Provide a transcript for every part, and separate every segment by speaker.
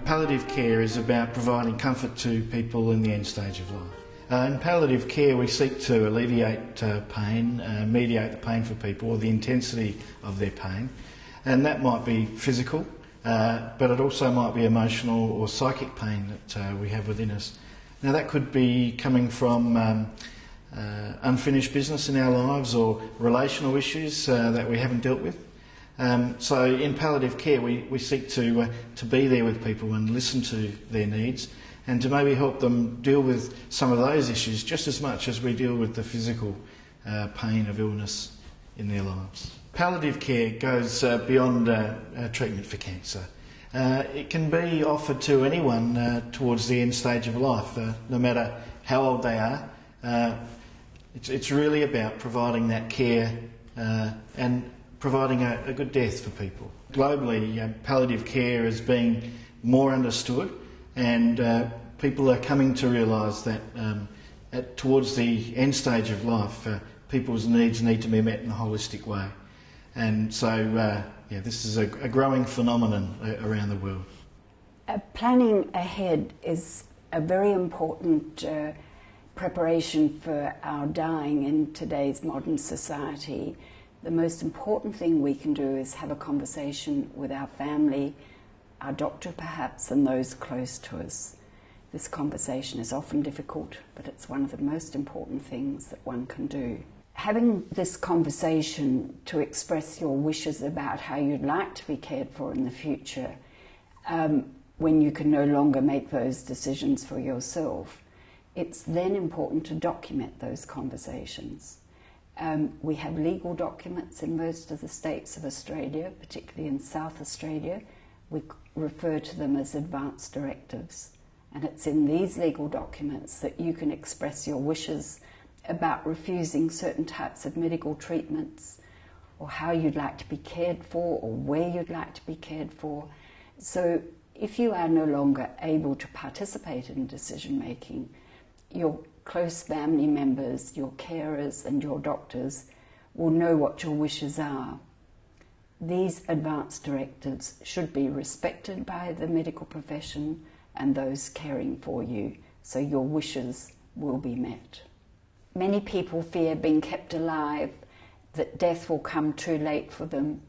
Speaker 1: Palliative care is about providing comfort to people in the end stage of life. In palliative care we seek to alleviate pain, mediate the pain for people or the intensity of their pain, and that might be physical, but it also might be emotional or psychic pain that we have within us. Now that could be coming from unfinished business in our lives or relational issues that we haven't dealt with. So in palliative care we seek to be there with people and listen to their needs and to maybe help them deal with some of those issues just as much as we deal with the physical pain of illness in their lives. Palliative care goes beyond treatment for cancer. It can be offered to anyone towards the end stage of life, no matter how old they are. It's really about providing that care and providing a good death for people. Globally, palliative care is being more understood, and people are coming to realise that towards the end stage of life, people's needs need to be met in a holistic way. And so, this is a growing phenomenon around the world.
Speaker 2: Planning ahead is a very important preparation for our dying in today's modern society. The most important thing we can do is have a conversation with our family, our doctor perhaps, and those close to us. This conversation is often difficult, but it's one of the most important things that one can do. Having this conversation to express your wishes about how you'd like to be cared for in the future, when you can no longer make those decisions for yourself, it's then important to document those conversations. We have legal documents in most of the states of Australia, particularly in South Australia. We refer to them as advance directives. And it's in these legal documents that you can express your wishes about refusing certain types of medical treatments, or how you'd like to be cared for, or where you'd like to be cared for. So if you are no longer able to participate in decision making, your close family members, your carers and your doctors will know what your wishes are. These advance directives should be respected by the medical profession and those caring for you, so your wishes will be met. Many people fear being kept alive, that death will come too late for them,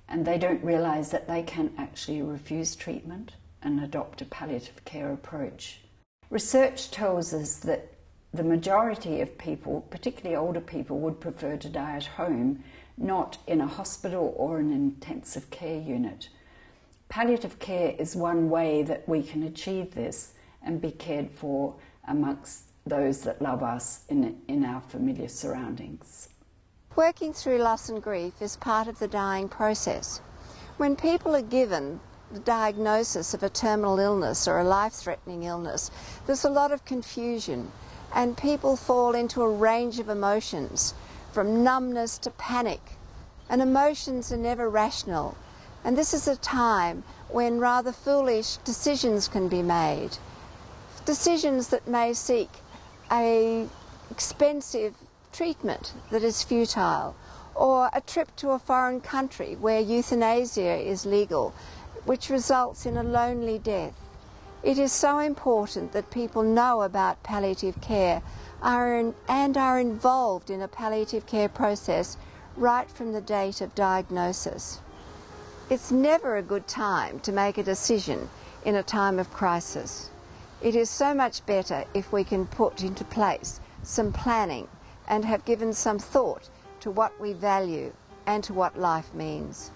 Speaker 2: and they don't realise that they can actually refuse treatment and adopt a palliative care approach. Research tells us that the majority of people, particularly older people, would prefer to die at home, not in a hospital or an intensive care unit. Palliative care is one way that we can achieve this and be cared for amongst those that love us in our familiar surroundings.
Speaker 3: Working through loss and grief is part of the dying process. When people are given the diagnosis of a terminal illness or a life-threatening illness, there's a lot of confusion, and people fall into a range of emotions, from numbness to panic, and emotions are never rational. And this is a time when rather foolish decisions can be made, decisions that may seek an expensive treatment that is futile, or a trip to a foreign country where euthanasia is legal, which results in a lonely death. It is so important that people know about palliative care and are involved in a palliative care process right from the date of diagnosis. It's never a good time to make a decision in a time of crisis. It is so much better if we can put into place some planning and have given some thought to what we value and to what life means.